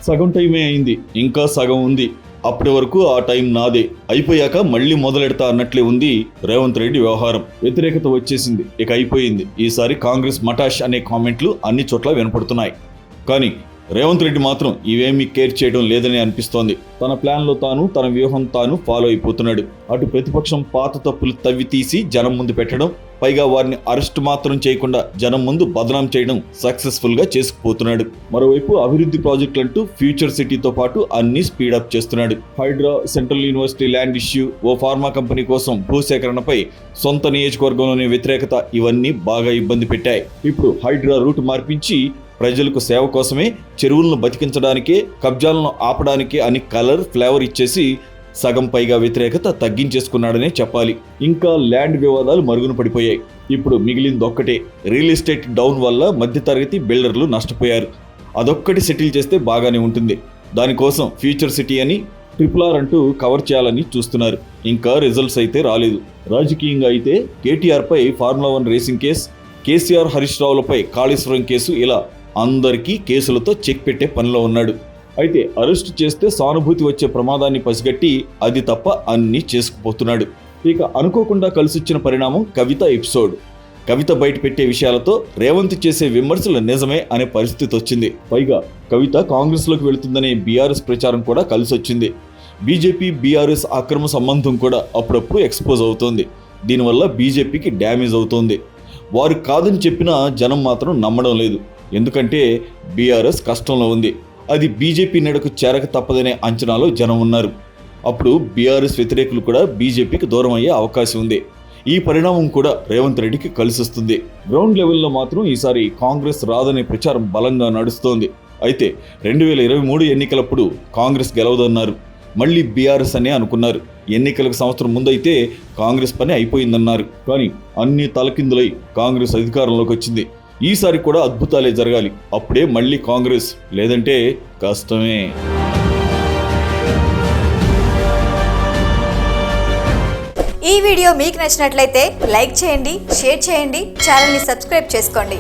సగం టైమే అయింది, ఇంకా సగం ఉంది. అప్పటి వరకు ఆ టైం నాదే, అయిపోయాక మళ్ళీ మొదలెడతా అన్నట్లే ఉంది రేవంత్ రెడ్డి వ్యవహారం. వ్యతిరేకత వచ్చేసింది, ఇక అయిపోయింది. ఈసారి కాంగ్రెస్ మటాష్ అనే కామెంట్లు అన్ని చోట్ల వినపడుతున్నాయి. కానీ రేవంత్ రెడ్డి మాత్రం ఇవేమీ కేర్ చేయడం లేదని అనిపిస్తోంది. తన ప్లాన్లో తాను, తన వ్యూహం తాను ఫాలో అయిపోతున్నాడు. అటు ప్రతిపక్షం పాత తప్పులు తవ్వి తీసి జనం ముందు పెట్టడం, పైగా వారిని అరెస్ట్ మాత్రం చేయకుండా జనం ముందు బదనాం చేయడం సక్సెస్ఫుల్ గా చేసుకుపోతున్నాడు. మరోవైపు అభివృద్ధి ప్రాజెక్టులంటూ ఫ్యూచర్ సిటీతో పాటు అన్ని స్పీడప్ చేస్తున్నాడు. HYDRAA, central university land issue, ఓ ఫార్మా కంపెనీ కోసం భూసేకరణపై సొంత నియోజకవర్గంలోని వ్యతిరేకత ఇవన్నీ బాగా ఇబ్బంది పెట్టాయి. ఇప్పుడు హైడ్రా రూట్ మార్పించి ప్రజలకు సేవ కోసమే, చెరువులను బతికించడానికే, కబ్జాలను ఆపడానికే అని కలర్, ఫ్లేవర్ ఇచ్చేసి సగం పైగా వ్యతిరేకత తగ్గించేసుకున్నాడనే చెప్పాలి. ఇంకా ల్యాండ్ వివాదాలు మరుగున పడిపోయాయి. ఇప్పుడు మిగిలిందొక్కటే, రియల్ ఎస్టేట్ డౌన్ వల్ల మధ్యతరగతి బిల్డర్లు నష్టపోయారు. అదొక్కటి సెటిల్ చేస్తే బాగానే ఉంటుంది. దానికోసం ఫ్యూచర్ సిటీ అని RRR అంటూ కవర్ చేయాలని చూస్తున్నారు. ఇంకా రిజల్ట్స్ అయితే రాలేదు. రాజకీయంగా అయితే కేటీఆర్ పై formula 1 racing case, KCR, Harish రావులపై కాళేశ్వరం కేసు, ఇలా అందరికీ కేసులతో చెక్ పెట్టే పనిలో ఉన్నాడు. అయితే అరెస్ట్ చేస్తే సానుభూతి వచ్చే ప్రమాదాన్ని పసిగట్టి అది తప్ప అన్నీ చేసుకుపోతున్నాడు. ఇక అనుకోకుండా కలిసొచ్చిన పరిణామం కవిత ఎపిసోడ్. కవిత బయట పెట్టే విషయాలతో రేవంత్ చేసే విమర్శలు నిజమే అనే పరిస్థితి వచ్చింది. పైగా కవిత కాంగ్రెస్లోకి వెళుతుందనే బీఆర్ఎస్ ప్రచారం కూడా కలిసొచ్చింది. బీజేపీ బీఆర్ఎస్ అక్రమ సంబంధం కూడా అప్పుడప్పుడు ఎక్స్పోజ్ అవుతోంది. దీనివల్ల బీజేపీకి డ్యామేజ్ అవుతోంది. వారు కాదని చెప్పినా జనం మాత్రం నమ్మడం లేదు. ఎందుకంటే బీఆర్ఎస్ కష్టంలో ఉంది. అది బీజేపీ నెడకు చేరక తప్పదనే అంచనాలో జనం ఉన్నారు. అప్పుడు బీఆర్ఎస్ వ్యతిరేకులు కూడా బీజేపీకి దూరం అయ్యే అవకాశం ఉంది. ఈ పరిణామం కూడా రేవంత్ రెడ్డికి కలిసొస్తుంది. గ్రౌండ్ లెవెల్లో మాత్రం ఈసారి కాంగ్రెస్ రాదనే ప్రచారం బలంగా నడుస్తోంది. అయితే 2023 ఎన్నికలప్పుడు కాంగ్రెస్ గెలవదన్నారు. మళ్ళీ బీఆర్ఎస్ అనే అనుకున్నారు. ఎన్నికలకు సంవత్సరం ముందైతే కాంగ్రెస్ పని అయిపోయిందన్నారు. కానీ అన్ని తలకిందులై కాంగ్రెస్ అధికారంలోకి వచ్చింది. ఈసారి కూడా అద్భుతాలే జరగాలి. అప్పుడే మళ్ళీ కాంగ్రెస్, లేదంటే కష్టమే. ఈ వీడియో మీకు నచ్చినట్లయితే లైక్ చేయండి, షేర్ చేయండి, ఛానల్ని సబ్స్క్రైబ్ చేసుకోండి.